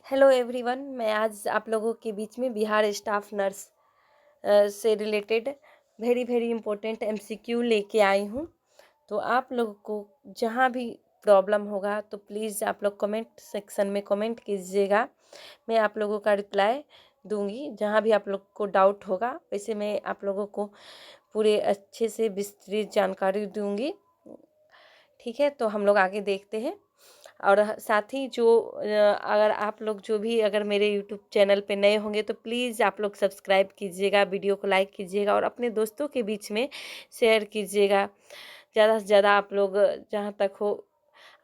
Hello everyone, मैं आज आप लोगों के बीच में बिहार स्टाफ नर्स से related very very important MCQ लेके आई हूँ। तो आप लोगों को जहाँ भी प्रॉब्लम होगा तो प्लीज़ आप लोग कमेंट सेक्शन में कमेंट कीजिएगा। मैं आप लोगों का रिप्लाई दूंगी। जहाँ भी आप लोग को डाउट होगा वैसे मैं आप लोगों को पूरे अच्छे से विस्तृत जानकारी दूंगी। ठीक है, तो हम लोग आगे देखते हैं। और साथ ही जो अगर आप लोग जो भी अगर मेरे यूट्यूब चैनल पे नए होंगे तो प्लीज़ आप लोग सब्सक्राइब कीजिएगा, वीडियो को लाइक कीजिएगा और अपने दोस्तों के बीच में शेयर कीजिएगा। ज़्यादा से ज़्यादा आप लोग जहाँ तक हो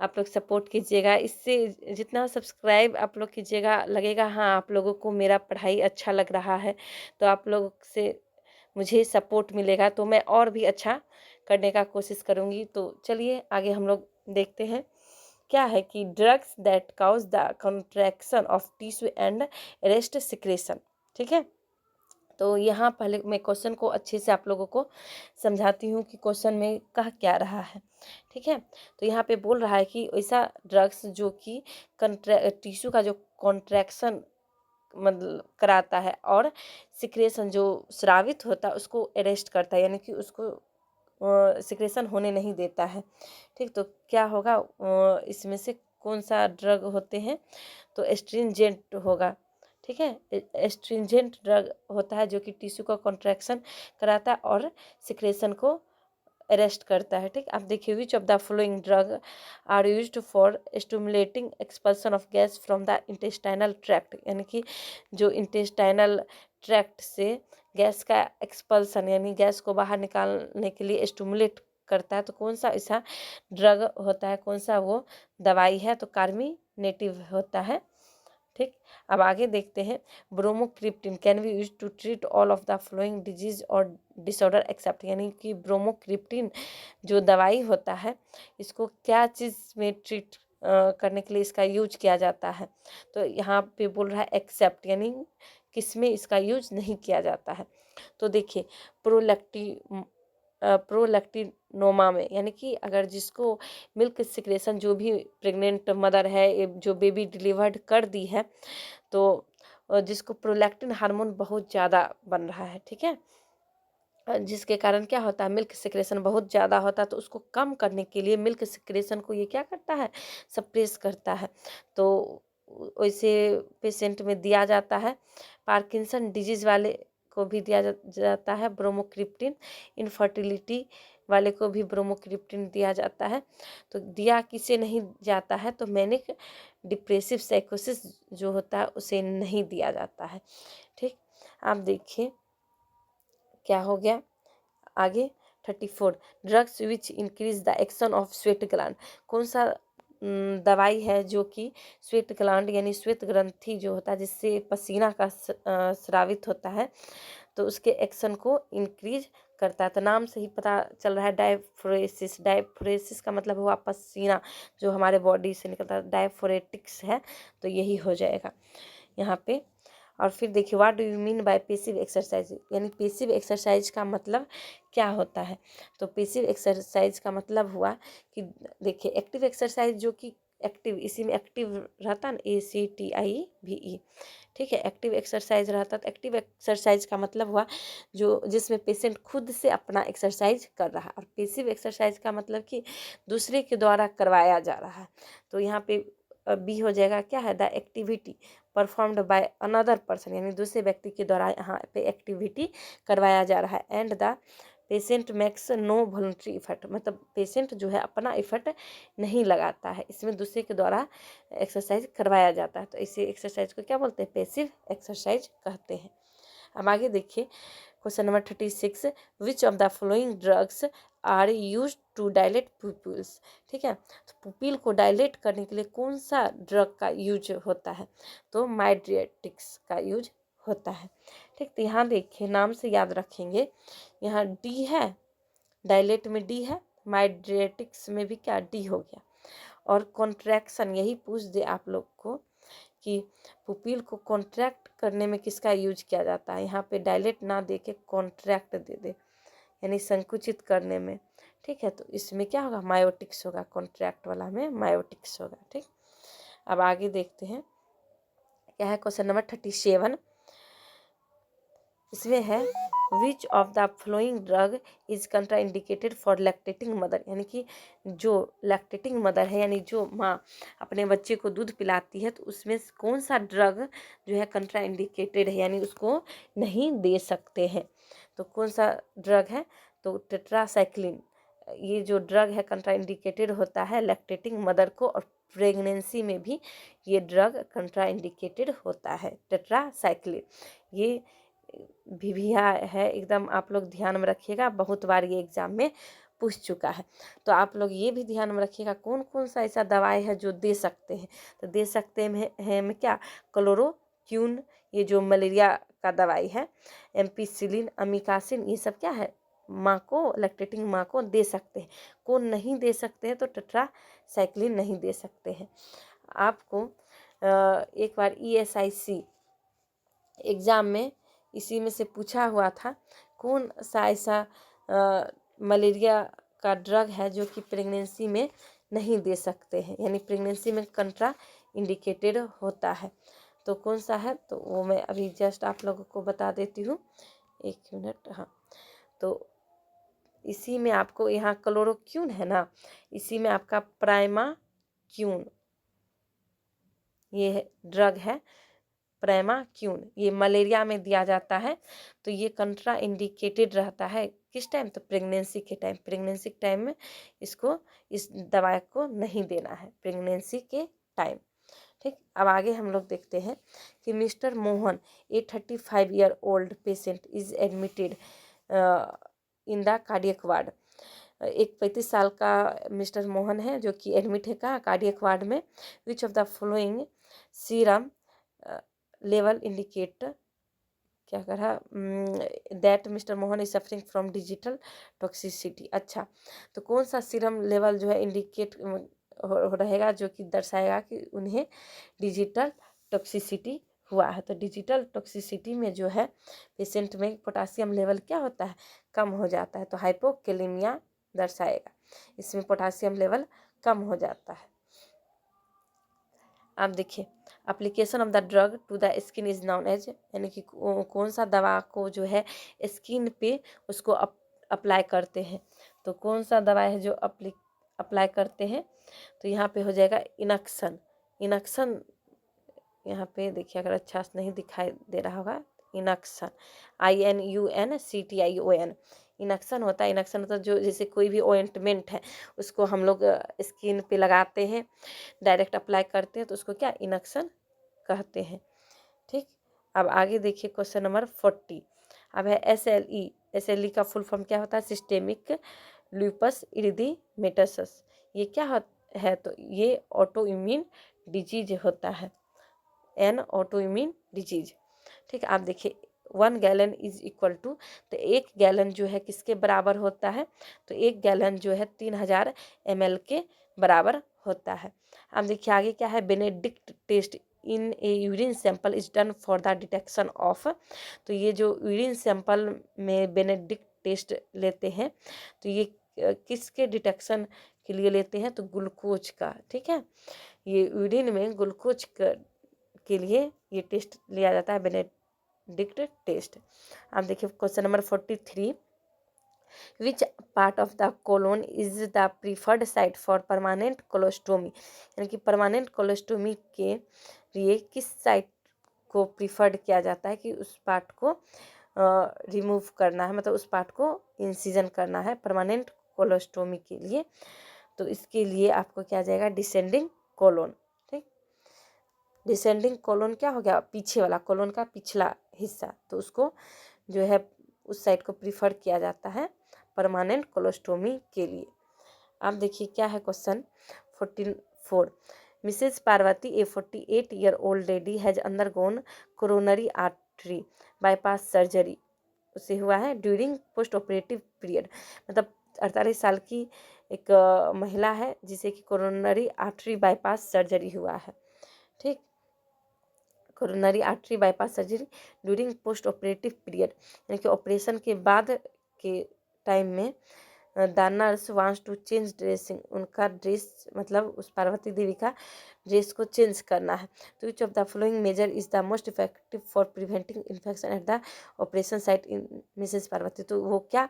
आप लोग सपोर्ट कीजिएगा। इससे जितना सब्सक्राइब आप लोग कीजिएगा लगेगा हाँ आप लोगों को मेरा पढ़ाई अच्छा लग रहा है, तो आप लोग से मुझे सपोर्ट मिलेगा तो मैं और भी अच्छा करने का कोशिश करूँगी। तो चलिए आगे हम लोग देखते हैं। क्या है कि drugs that cause the contraction of tissue and rest secretion. ठीक है, तो यहाँ पहले मैं क्वेश्चन को अच्छे से आप लोगों को समझाती हूँ कि क्वेश्चन में कह क्या रहा है। ठीक है, तो यहाँ पे बोल रहा है कि ऐसा ड्रग्स जो कि टिश्यू का जो कॉन्ट्रैक्शन मतलब कराता है और सिक्रेशन जो स्रावित होता है उसको अरेस्ट करता है, यानी कि उसको सिक्रेशन होने नहीं देता है। ठीक, तो क्या होगा इसमें से कौन सा ड्रग होते हैं तो एस्ट्रिंजेंट होगा। ठीक है, एस्ट्रिंजेंट ड्रग होता है जो कि टिश्यू का कॉन्ट्रैक्शन कराता है और सिक्रेशन को अरेस्ट करता है। ठीक, आप देखिए which of the following drug are used for stimulating expulsion of gas from the intestinal tract, यानी कि जो इंटेस्टाइनल ट्रैक्ट से गैस का एक्सपल्सन यानी गैस को बाहर निकालने के लिए स्टिमुलेट करता है। तो कौन सा ऐसा ड्रग होता है, कौन सा वो दवाई है, तो कार्मिनेटिव होता है। ठीक, अब आगे देखते हैं। Bromocriptine can be use to treat all of the following disease और डिसऑर्डर एक्सेप्ट, यानी कि ब्रोमोक्रिप्टिन जो दवाई होता है इसको क्या चीज़ में ट्रीट करने के लिए इसका यूज किया जाता है, तो यहाँ पे बोल रहा है एक्सेप्ट, यानी किसमें इसका यूज नहीं किया जाता है। तो देखिए प्रोलैक्टिनोमा में, यानी कि अगर जिसको मिल्क सिक्रेशन जो भी प्रेग्नेंट मदर है जो बेबी डिलीवर्ड कर दी है तो जिसको प्रोलैक्टिन हार्मोन बहुत ज़्यादा बन रहा है। ठीक है, जिसके कारण क्या होता है मिल्क सिक्रेशन बहुत ज़्यादा होता है, तो उसको कम करने के लिए मिल्क सिक्रेशन को ये क्या करता है सप्रेस करता है। तो वैसे पेशेंट में दिया जाता है। पार्किंसन डिजीज़ वाले को भी दिया जाता है ब्रोमोक्रिप्टिन। इनफर्टिलिटी वाले को भी ब्रोमोक्रिप्टिन दिया जाता है। तो दिया किसे नहीं जाता है तो मैनिक डिप्रेसिव साइकोसिस जो होता है उसे नहीं दिया जाता है। ठीक, आप देखिए क्या हो गया आगे 34 drugs which increase the action of sweat gland. कौन सा दवाई है जो कि स्वेट ग्लैंड यानी श्वेत ग्रंथि जो होता है जिससे पसीना का स्रावित होता है तो उसके एक्शन को इंक्रीज करता है। तो नाम से ही पता चल रहा है डायफोरेसिस। डायफोरेसिस का मतलब हुआ पसीना जो हमारे बॉडी से निकलता है, डायफोरेटिक्स है तो यही हो जाएगा यहाँ पे। और फिर देखिए what do you mean by passive exercise, यानी पेसिव एक्सरसाइज का मतलब क्या होता है। तो पेसिव एक्सरसाइज का मतलब हुआ कि देखिए एक्टिव एक्सरसाइज जो कि एक्टिव इसी में एक्टिव रहता है ना ACTIVE। ठीक है, एक्टिव एक्सरसाइज रहता है। तो एक्टिव एक्सरसाइज का मतलब हुआ जो जिसमें पेशेंट खुद से अपना एक्सरसाइज कर रहा है, और पेसिव एक्सरसाइज का मतलब कि दूसरे के द्वारा करवाया जा रहा है। तो यहाँ पे बी हो जाएगा क्या है the activity performed by another person, यानी दूसरे व्यक्ति के द्वारा यहाँ पे एक्टिविटी करवाया जा रहा है। And the patient makes no voluntary effort, मतलब पेशेंट जो है अपना इफर्ट नहीं लगाता है, इसमें दूसरे के द्वारा एक्सरसाइज करवाया जाता है। तो इसी एक्सरसाइज को क्या बोलते हैं पेसिव एक्सरसाइज कहते हैं। अब आगे देखिए question number 36 which of the following drugs are use to dilate pupils. ठीक है, तो पुपिल को डायलेट करने के लिए कौन सा ड्रग का यूज होता है तो माइड्रेटिक्स का यूज होता है। ठीक, तो यहाँ देखिए नाम से याद रखेंगे, यहाँ डी है डायलेट में डी है, माइड्रेटिक्स में भी क्या डी हो गया। और कॉन्ट्रैक्शन यही पूछ दे आप लोग को कि पुपिल को कॉन्ट्रैक्ट करने में किसका यूज किया जाता है, यहाँ पे डायलेट ना दे के कॉन्ट्रैक्ट दे दे यानी संकुचित करने में। ठीक है, तो इसमें क्या होगा मायोटिक्स होगा, कॉन्ट्रैक्ट वाला में मायोटिक्स होगा। ठीक, अब आगे देखते हैं क्या है क्वेश्चन नंबर 37, इसमें है विच of the flowing drug is कंट्रा indicated for lactating mother, यानी कि जो लैक्टेटिंग मदर है यानी जो माँ अपने बच्चे को दूध पिलाती है तो उसमें कौन सा ड्रग जो है कंट्रा इंडिकेटेड है यानी उसको नहीं दे सकते हैं। तो कौन सा ड्रग है, तो टेट्रासाइक्लिन, ये जो ड्रग है कंट्रा इंडिकेटेड होता है लैक्टेटिंग मदर को, और प्रेगनेंसी में भी ये ड्रग कंट्रा इंडिकेटेड होता है टेट्रासाइक्लिन। ये भिभिया है एकदम, आप लोग ध्यान में रखिएगा, बहुत बार ये एग्जाम में पूछ चुका है। तो आप लोग ये भी ध्यान में रखिएगा कौन कौन सा ऐसा दवाई है जो दे सकते हैं। तो दे सकते हैं में क्या, क्लोरोक्विन, ये जो मलेरिया का दवाई है, एम्पिसिलिन, अमीकासिन, ये सब क्या है माँ को, लैक्टेटिंग माँ को दे सकते हैं। कौन नहीं दे सकते हैं, तो टेट्रासाइक्लिन नहीं दे सकते हैं। आपको एक बार ESIC एग्ज़ाम में इसी में से पूछा हुआ था, कौन सा ऐसा मलेरिया का ड्रग है जो कि प्रेगनेंसी में नहीं दे सकते हैं, यानी प्रेगनेंसी में कंट्रा इंडिकेटेड होता है। तो कौन सा है, तो वो मैं अभी जस्ट आप लोगों को बता देती हूँ, 1 मिनट। हाँ, तो इसी में आपको यहाँ क्लोरोक्विन है ना, इसी में आपका प्राइमाक्विन, ये ड्रग है प्राइमाक्विन, ये मलेरिया में दिया जाता है। तो ये कंट्रा इंडिकेटेड रहता है किस टाइम, तो प्रेगनेंसी के टाइम, प्रेगनेंसी के टाइम में इसको, इस दवाई को नहीं देना है प्रेगनेंसी के टाइम। ठीक, अब आगे हम लोग देखते हैं कि mister Mohan, A 35-year-old patient is admitted in the cardiac ward. एक 35 साल का मिस्टर मोहन है जो कि एडमिट है कहाँ, कार्डियक वार्ड में। विच of the following serum level indicate, क्या करा, that mister Mohan is suffering from digital toxicity. अच्छा, तो कौन सा सीरम लेवल जो है इंडिकेट रहेगा, जो कि दर्शाएगा कि उन्हें डिजिटल टॉक्सिसिटी हुआ है। तो डिजिटल टॉक्सिसिटी में जो है पेशेंट में पोटासियम लेवल क्या होता है, कम हो जाता है, तो हाइपोकेलेमिया दर्शाएगा, इसमें पोटासियम लेवल कम हो जाता है। आप देखिए, application of the drug to the skin is known as, यानी कि कौन सा दवा को जो है स्किन पे उसको अप्लाई करते हैं। तो कौन सा दवा है जो अप्लाई करते हैं, तो यहाँ पे हो जाएगा इनक्शन। इनक्शन यहाँ पे देखिए, अगर अच्छा से नहीं दिखाई दे रहा होगा, इनक्शन, INUNCTION, इनक्शन होता है। इनक्शन होता है जो, जैसे कोई भी ऑइंटमेंट है उसको हम लोग स्किन पे लगाते हैं, डायरेक्ट अप्लाई करते हैं, तो उसको क्या इनक्शन कहते हैं। ठीक, अब आगे देखिए क्वेश्चन नंबर 40। अब है SLE। SLE का फुल फॉर्म क्या होता है, सिस्टेमिक लूपस इरिथेमेटस। ये क्या है, तो ये ऑटो इम्यून डिजीज होता है, एन ऑटो इम्यून डिजीज। ठीक, आप देखिए 1 गैलन इज इक्वल टू, तो 1 गैलन जो है किसके बराबर होता है, तो 1 गैलन जो है 3000 ml के बराबर होता है। अब देखिए आगे क्या है, Benedict test in a urine sample is done for the detection of. तो ये जो यूरिन सैंपल में बेनेडिक्ट टेस्ट लेते हैं, तो ये किसके डिटेक्शन के लिए लेते हैं, तो ग्लूकोज का। ठीक है, ये यूरिन में ग्लूकोज के लिए ये टेस्ट लिया जाता है, बेनेडिक्ट टेस्ट। आप देखिए question number 43। Which part of the colon is the preferred site for permanent colostomy, यानी कि परमानेंट कोलोस्टोमी के लिए किस साइट को प्रीफर्ड किया जाता है कि उस पार्ट को रिमूव करना है, मतलब उस पार्ट को इंसिजन करना है परमानेंट कोलोस्टोमी के लिए। तो इसके लिए आपको क्या जाएगा, डिसेंडिंग कोलोन। ठीक, डिसेंडिंग कोलोन क्या हो गया, पीछे वाला कोलोन का पिछला हिस्सा, तो उसको जो है उस साइड को प्रीफर किया जाता है परमानेंट कोलोस्टोमी के लिए। आप देखिए क्या है question 44। Mrs Parvati, a 48-year-old lady has undergone coronary artery bypass surgery, उसे हुआ है ड्यूरिंग पोस्ट ऑपरेटिव पीरियड, मतलब 48 साल की एक महिला है जिसे कि कोरोनरी आर्टरी बाईपास सर्जरी हुआ है। ठीक, coronary artery bypass surgery during post operative period, यानी कि ऑपरेशन के बाद के टाइम में the nurse wants to change dressing, उनका ड्रेस मतलब उस पार्वती देवी का ड्रेस को चेंज करना है। तो which of the following measure is the most effective for preventing infection at the operation site in Mrs Parvati, तो वो क्या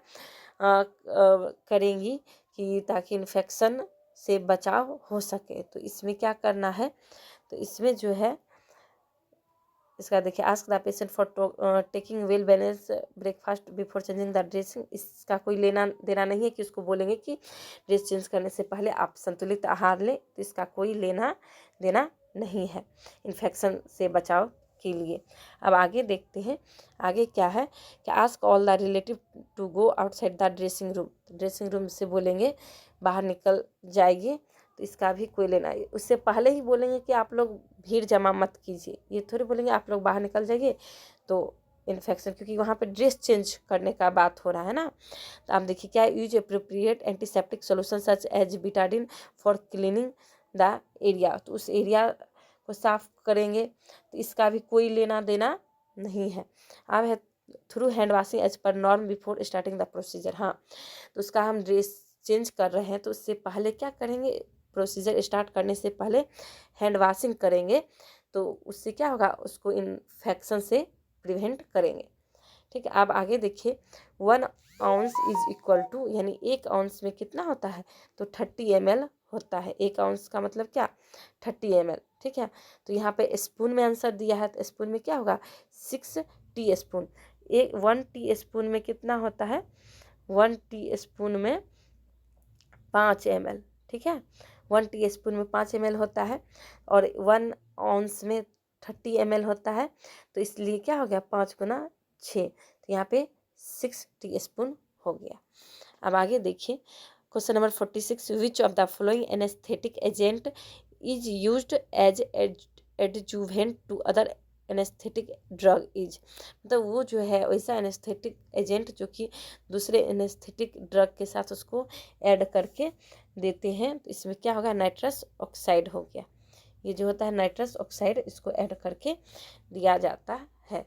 करेंगी कि ताकि इन्फेक्शन से बचाव हो सके। तो इसमें क्या करना है, तो इसमें जो है इसका देखिए, ask the patient for taking well balance breakfast before changing the dressing, इसका कोई लेना देना नहीं है कि उसको बोलेंगे कि ड्रेस चेंज करने से पहले आप संतुलित आहार लें, तो इसका कोई लेना देना नहीं है इन्फेक्शन से बचाव के लिए। अब आगे देखते हैं, आगे क्या है कि ask all the relative to go outside the dressing room, dressing room से बोलेंगे बाहर निकल जाइए, तो इसका भी कोई लेना है। उससे पहले ही बोलेंगे कि आप लोग भीड़ जमा मत कीजिए, ये थोड़ी बोलेंगे आप लोग बाहर निकल जाइए तो इन्फेक्शन, क्योंकि वहाँ पे ड्रेस चेंज करने का बात हो रहा है ना। तो आप देखिए क्या, use appropriate antiseptic solution such as betadine for cleaning the area, तो उस एरिया को साफ करेंगे, तो इसका भी कोई लेना देना नहीं है। अब है through hand washing as per norm before starting the procedure, हाँ तो उसका हम ड्रेस चेंज कर रहे हैं तो उससे पहले क्या करेंगे, प्रोसीजर स्टार्ट करने से पहले हैंड वॉशिंग करेंगे, तो उससे क्या होगा, उसको इन्फेक्शन से प्रिवेंट करेंगे। ठीक है, अब आगे देखिए 1 आउंस इज इक्वल टू, यानी 1 आउंस में कितना होता है, तो 30 ml होता है। 1 आउंस का मतलब क्या, 30 ml। ठीक है, तो यहाँ पे स्पून में आंसर दिया है, तो स्पून में क्या होगा 6 टी स्पून। 1 टी स्पून में कितना होता है, 1 टी स्पून में 5 ml। ठीक है, 1 टी स्पून में 5 ml होता है और 1 आउंस में 30 ml होता है, तो इसलिए क्या हो गया 5 गुना 6, तो यहाँ पे 6 टी स्पून हो गया। अब आगे देखिए question number 46, which of the following anaesthetic agent is used as adjuvant to other anaesthetic drug is, मतलब वो जो है वैसा एनेस्थेटिक एजेंट जो कि दूसरे एनेस्थेटिक ड्रग के साथ उसको ऐड करके देते हैं, तो इसमें क्या होगा, नाइट्रस ऑक्साइड हो गया। ये जो होता है नाइट्रस ऑक्साइड, इसको ऐड करके दिया जाता है।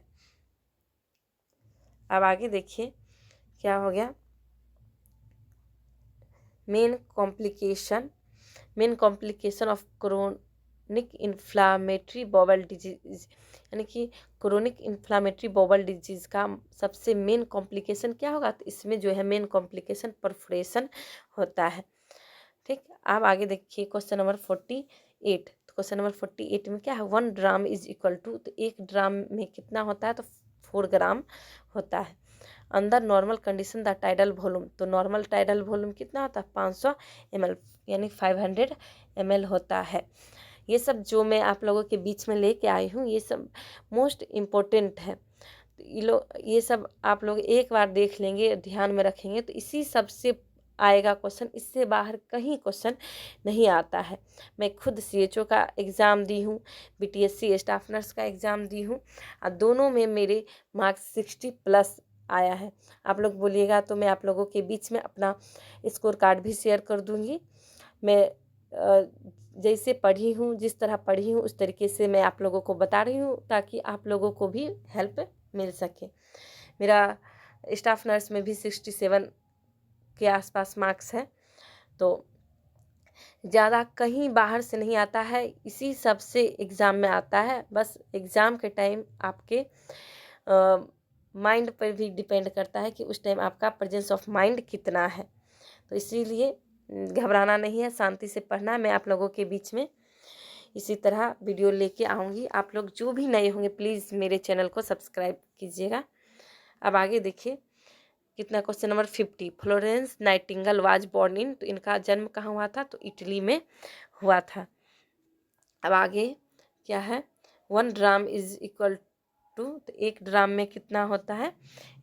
अब आगे देखिए क्या हो गया, main complication of chronic inflammatory bowel disease, यानी कि क्रोनिक इन्फ्लामेटरी बॉवल डिजीज का सबसे मेन कॉम्प्लिकेशन क्या होगा, तो इसमें जो है मेन कॉम्प्लिकेशन परफोरेशन होता है। ठीक, अब आगे देखिए क्वेश्चन नंबर 48, तो क्वेश्चन नंबर 48 में क्या है, 1 ग्राम इज इक्वल टू, तो 1 ग्राम में कितना होता है, तो 4 ग्राम होता है। अंदर normal condition the tidal volume, तो नॉर्मल टाइडल वॉल्यूम कितना होता है 500 ml, यानी 500 ml होता है। ये सब जो मैं आप लोगों के बीच में लेके आई हूँ ये सब मोस्ट इम्पोर्टेंट है, ये सब आप लोग एक बार देख लेंगे, ध्यान में रखेंगे, तो इसी सब से आएगा क्वेश्चन, इससे बाहर कहीं क्वेश्चन नहीं आता है। मैं खुद CHO का एग्ज़ाम दी हूँ, BTSC स्टाफ नर्स का एग्ज़ाम दी हूँ, और दोनों में मेरे मार्क्स 60+ आया है। आप लोग बोलिएगा तो मैं आप लोगों के बीच में अपना स्कोर कार्ड भी शेयर कर दूँगी। मैं जैसे पढ़ी हूँ, जिस तरह पढ़ी हूँ उस तरीके से मैं आप लोगों को बता रही हूँ, ताकि आप लोगों को भी हेल्प मिल सके। मेरा स्टाफ नर्स में भी 67 के आसपास मार्क्स है, तो ज़्यादा कहीं बाहर से नहीं आता है, इसी सब से एग्ज़ाम में आता है। बस एग्ज़ाम के टाइम आपके माइंड पर भी डिपेंड करता है कि उस टाइम आपका प्रेजेंस ऑफ माइंड कितना है, तो इसीलिए घबराना नहीं है, शांति से पढ़ना। मैं आप लोगों के बीच में इसी तरह वीडियो लेके आऊँगी। आप लोग जो भी नए होंगे प्लीज़ मेरे चैनल को सब्सक्राइब कीजिएगा। अब आगे देखिए कितना, question number 50, Florence Nightingale was born in, तो इनका जन्म कहाँ हुआ था, तो इटली में हुआ था। अब आगे क्या है, 1 ड्राम इज इक्वल टू, तो 1 ड्राम में कितना होता है,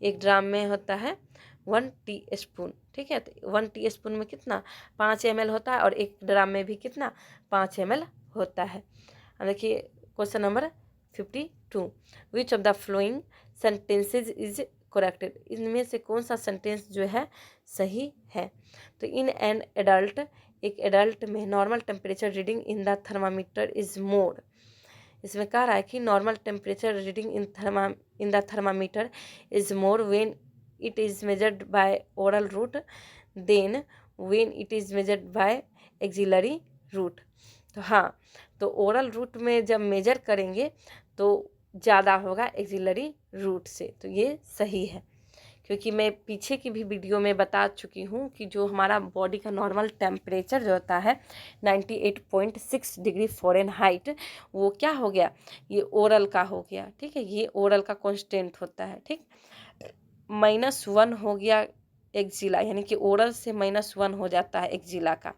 1 ड्राम में होता है 1 टी स्पून। ठीक है, तो 1 टी स्पून में कितना 5 ml होता है, और 1 ड्राम में भी कितना 5 ml होता है। अब देखिए question number 52, which of the flowing sentences is corrected, इनमें से कौन सा सेंटेंस जो है सही है, तो इन एन एडल्ट, एक एडल्ट में normal temperature reading in the thermometer is more, इसमें कह रहा है कि normal temperature reading in the thermometer is more when it is measured by oral route than when it is measured by axillary route. तो हाँ, तो oral route में जब मेजर करेंगे तो ज़्यादा होगा एक्सिलरी रूट से। तो ये सही है, क्योंकि मैं पीछे की भी वीडियो में बता चुकी हूँ कि जो हमारा बॉडी का नॉर्मल टेम्परेचर जो होता है 98.6 डिग्री फ़ारेनहाइट, वो क्या हो गया, ये ओरल का हो गया। ठीक है, ये ओरल का कांस्टेंट होता है। ठीक, -1 हो गया एक्जिला, यानी कि ओरल से -1 हो जाता है एक्जिला का,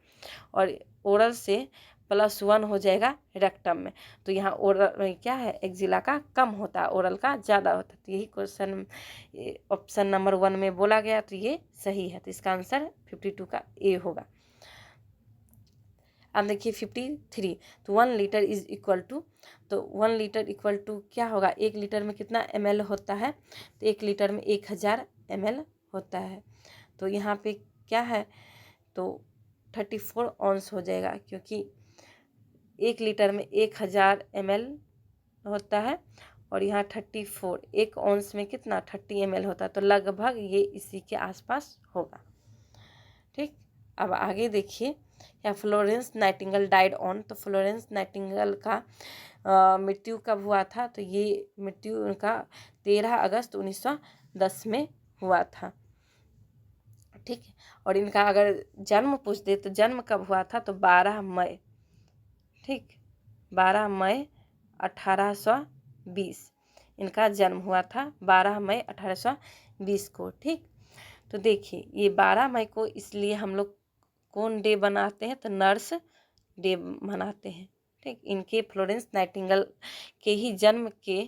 और ओरल से +1 हो जाएगा रेक्टम में। तो यहाँ ओरल क्या है, एक्जिला का कम होता है, ओरल का ज़्यादा होता है। तो यही क्वेश्चन ऑप्शन नंबर 1 में बोला गया, तो ये सही है। तो इसका आंसर 52 का ए होगा। अब देखिए 53, तो 1 लीटर इज इक्वल टू, तो 1 लीटर इक्वल टू क्या होगा, 1 लीटर में कितना ml होता है, तो 1 लीटर में 1000 ml होता है। तो यहाँ पे क्या है, तो 34 ऑन्स हो जाएगा, क्योंकि 1 लीटर में 1000 ml होता है, और यहाँ 34, 1 ऑन्स में कितना 30 ml होता है। तो लगभग ये इसी के आसपास होगा। ठीक, अब आगे देखिए, या फ्लोरेंस नाइटिंगेल डाइड ऑन, तो फ्लोरेंस नाइटिंगेल का मृत्यु कब हुआ था, तो ये मृत्यु उनका 13 अगस्त 1910 में हुआ था। ठीक है, और इनका अगर जन्म पूछ दे तो जन्म कब हुआ था, तो 12 मई। ठीक, 12 मई 1820 इनका जन्म हुआ था, 12 मई 1820 को। ठीक, तो देखिए ये 12 मई को इसलिए हम लोग कौन डे बनाते हैं, तो नर्स डे मनाते हैं। ठीक, इनके फ्लोरेंस नाइटिंगेल के ही जन्म के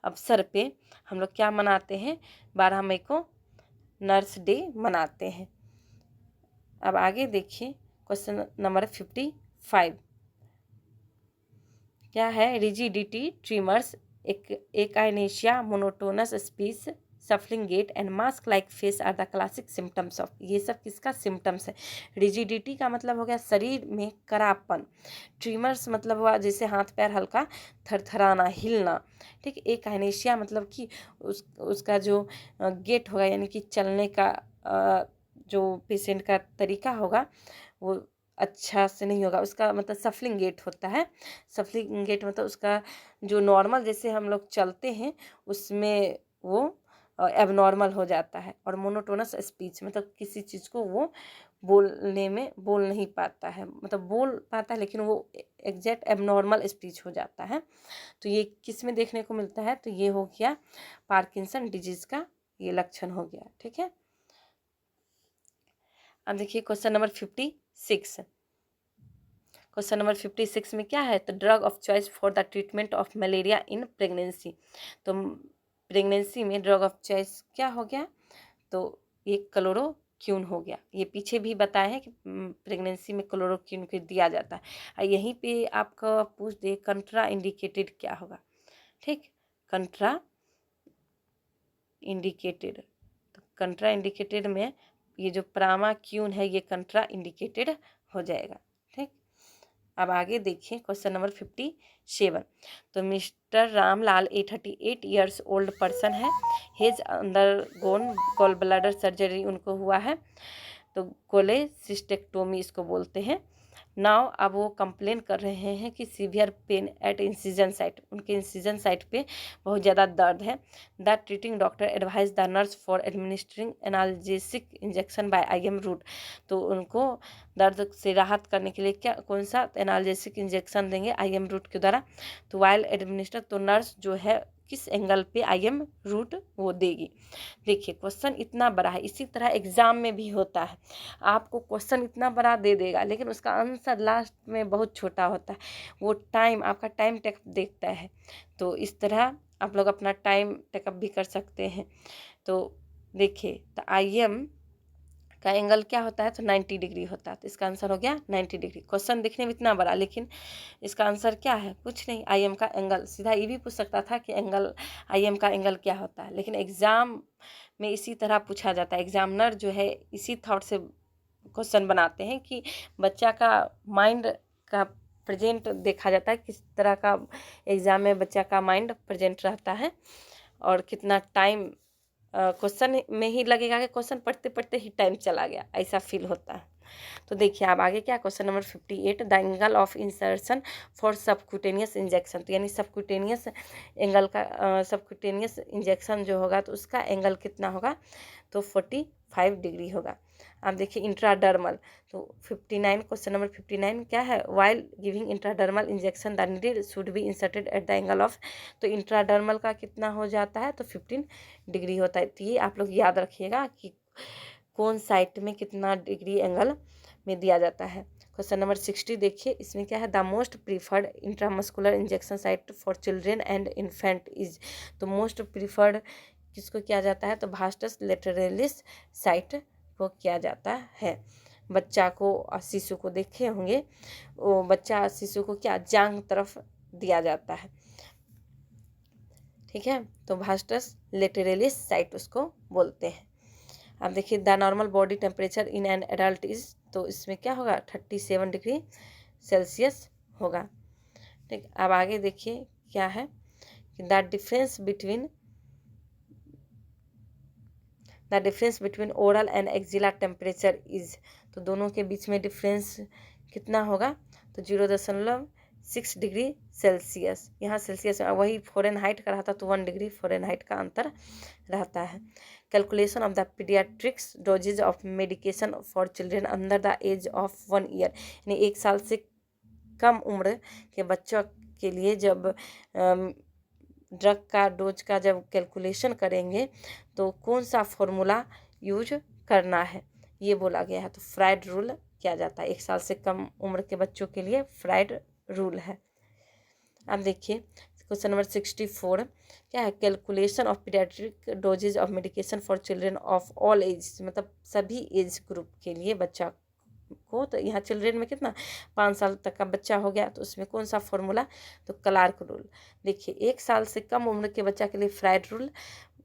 अवसर पे हम लोग क्या मनाते हैं, 12 मई को नर्स डे मनाते हैं। अब आगे देखिए क्वेश्चन नंबर 55 क्या है, rigidity tremors, akinesia, monotonous speech, shuffling gait and mask like face are the classic symptoms of, ये सब किसका सिम्टम्स है। रिजिडिटी का मतलब हो गया शरीर में करापन, ट्रीमर्स मतलब हुआ जैसे हाथ पैर हल्का थरथराना, हिलना। ठीक, एकाइनेशिया मतलब कि उसका जो गेट होगा, यानी कि चलने का जो पेशेंट का तरीका होगा वो अच्छा से नहीं होगा, उसका मतलब सफलिंग गेट होता है। सफलिंग गेट मतलब उसका जो नॉर्मल जैसे हम लोग चलते हैं उसमें वो एबनॉर्मल हो जाता है। और मोनोटोनस स्पीच मतलब किसी चीज़ को वो बोलने में बोल नहीं पाता है, मतलब बोल पाता है लेकिन वो एग्जैक्ट एबनॉर्मल स्पीच हो जाता है। तो ये किस में देखने को मिलता है, तो ये हो गया पार्किंसन डिजीज़ का ये लक्षण हो गया। ठीक है, अब देखिए क्वेश्चन नंबर 56, क्वेश्चन नंबर 56 में क्या है, तो drug of choice for the treatment of malaria in pregnancy. तो प्रेगनेंसी में ड्रग ऑफ चॉइस क्या हो गया, तो ये क्लोरोक्विन हो गया। ये पीछे भी बताए हैं कि प्रेगनेंसी में क्लोरोक्विन को दिया जाता है। और यहीं पे आपका पूछ दे कंट्रा इंडिकेटेड क्या होगा। ठीक, कंट्रा इंडिकेटेड, तो कंट्रा इंडिकेटेड में ये जो प्रामाक्यून है ये कंट्रा इंडिकेटेड हो जाएगा। ठीक, अब आगे देखिए क्वेश्चन नंबर 57, तो mister Ramlal 38 years old person है, has undergone gall bladder surgery उनको हुआ है, तो कोलेसिस्टेक्टोमी इसको बोलते हैं। नाउ अब वो कंप्लेन कर रहे हैं कि severe pain at incision site, उनके इंसिजन साइट पे बहुत ज़्यादा दर्द है। The treating doctor advise the nurse for administering analgesic injection by IM route, तो उनको दर्द से राहत करने के लिए क्या कौन सा एनाल्जेसिक इंजेक्शन देंगे IM रूट के द्वारा। तो वाइल एडमिनिस्टर, तो नर्स जो है किस एंगल पे IM रूट वो देगी। देखिए क्वेश्चन इतना बड़ा है, इसी तरह एग्जाम में भी होता है, आपको क्वेश्चन इतना बड़ा दे देगा लेकिन उसका आंसर लास्ट में बहुत छोटा होता है। वो टाइम आपका टाइम टेकअप देखता है, तो इस तरह आप लोग अपना टाइम टेकअप भी कर सकते हैं। तो देखिए, तो IM का एंगल क्या होता है, तो 90 डिग्री होता है। तो इसका आंसर हो गया 90 डिग्री। क्वेश्चन दिखने में इतना बड़ा लेकिन इसका आंसर क्या है, कुछ नहीं, IM का एंगल। सीधा ये भी पूछ सकता था कि एंगल IM का एंगल क्या होता है, लेकिन एग्ज़ाम में इसी तरह पूछा जाता है। एग्जामिनर जो है इसी थॉट से क्वेश्चन बनाते हैं कि बच्चा का माइंड का प्रेजेंट देखा जाता है, किस तरह का एग्ज़ाम में बच्चा का माइंड प्रेजेंट रहता है और कितना टाइम क्वेश्चन में ही लगेगा कि क्वेश्चन पढ़ते पढ़ते ही टाइम चला गया, ऐसा फील होता है। तो देखिए अब आगे क्या, question number 58, the angle of insertion for subcutaneous injection. तो यानी सबक्यूटेनियस एंगल का सबक्यूटेनियस इंजेक्शन जो होगा तो उसका एंगल कितना होगा, तो 45 डिग्री होगा। अब देखिए इंट्राडर्मल, तो 59, क्वेश्चन नंबर 59 क्या है, while giving intradermal injection the needle should be inserted at the angle of. तो इंट्राडर्मल का कितना हो जाता है, तो 15 डिग्री होता है। तो ये आप लोग याद रखिएगा कि कौन साइट में कितना डिग्री एंगल में दिया जाता है। क्वेश्चन नंबर 60 देखिए, इसमें क्या है, the most preferred intramuscular injection site for children and infant is. तो मोस्ट प्रीफर्ड किसको किया जाता है, तो वास्टस लेटरलिस साइट को किया जाता है। बच्चा को और शिशु को देखे होंगे, वो बच्चा शिशु को क्या जांघ तरफ दिया जाता है, ठीक है। तो वास्टस लेटरलिस साइट उसको बोलते हैं। अब देखिए the normal body temperature in an adult is, तो इसमें क्या होगा, 37 डिग्री सेल्सियस होगा, ठीक। अब आगे देखिए क्या है कि the difference between oral and axilla temperature is. तो दोनों के बीच में डिफरेंस कितना होगा, तो 0.6 डिग्री सेल्सियस। यहाँ सेल्सियस वही फ़ारेनहाइट का रहता तो 1 डिग्री फ़ारेनहाइट का अंतर रहता है। Calculation of the paediatrics dosages of medication for children under the age of 1 year. यानी 1 साल से कम उम्र के बच्चों के लिए जब ड्रग का डोज का जब कैलकुलेशन करेंगे तो कौन सा फॉर्मूला यूज करना है, ये बोला गया है। तो फ्राइड रूल किया जाता है, 1 साल से कम उम्र के बच्चों के लिए फ्राइड रूल है। अब देखिए क्वेश्चन नंबर 64 क्या है, calculation of paediatric dosages of medication for children of all age, मतलब सभी एज ग्रुप के लिए बच्चा को। तो यहाँ चिल्ड्रेन में कितना 5 साल तक का बच्चा हो गया, तो उसमें कौन सा फॉर्मूला, तो क्लार्क रूल। देखिए 1 साल से कम उम्र के बच्चा के लिए फ्राइड रूल,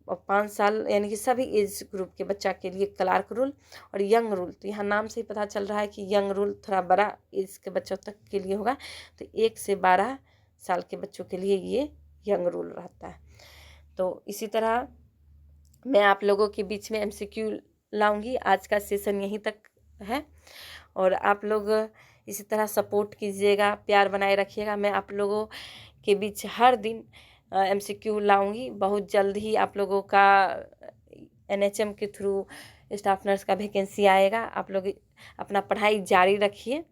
और 5 साल यानी कि सभी एज ग्रुप के बच्चा के लिए क्लार्क रूल, और यंग रूल। तो यहाँ नाम से ही पता चल रहा है कि यंग रूल थोड़ा बड़ा एज के बच्चों तक के लिए होगा, तो 1 से 12 साल के बच्चों के लिए ये यंग रूल रहता है। तो इसी तरह मैं आप लोगों के बीच में MCQ लाऊंगी। आज का सेशन यहीं तक है, और आप लोग इसी तरह सपोर्ट कीजिएगा, प्यार बनाए रखिएगा। मैं आप लोगों के बीच हर दिन MCQ लाऊंगी। बहुत जल्द ही आप लोगों का NHM के थ्रू स्टाफ नर्स का वैकेंसी आएगा। आप लोग अपना पढ़ाई जारी रखिए।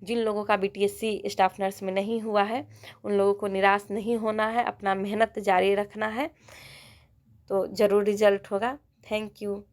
जिन लोगों का BTSC स्टाफ नर्स में नहीं हुआ है उन लोगों को निराश नहीं होना है, अपना मेहनत जारी रखना है, तो ज़रूर रिजल्ट होगा। Thank you.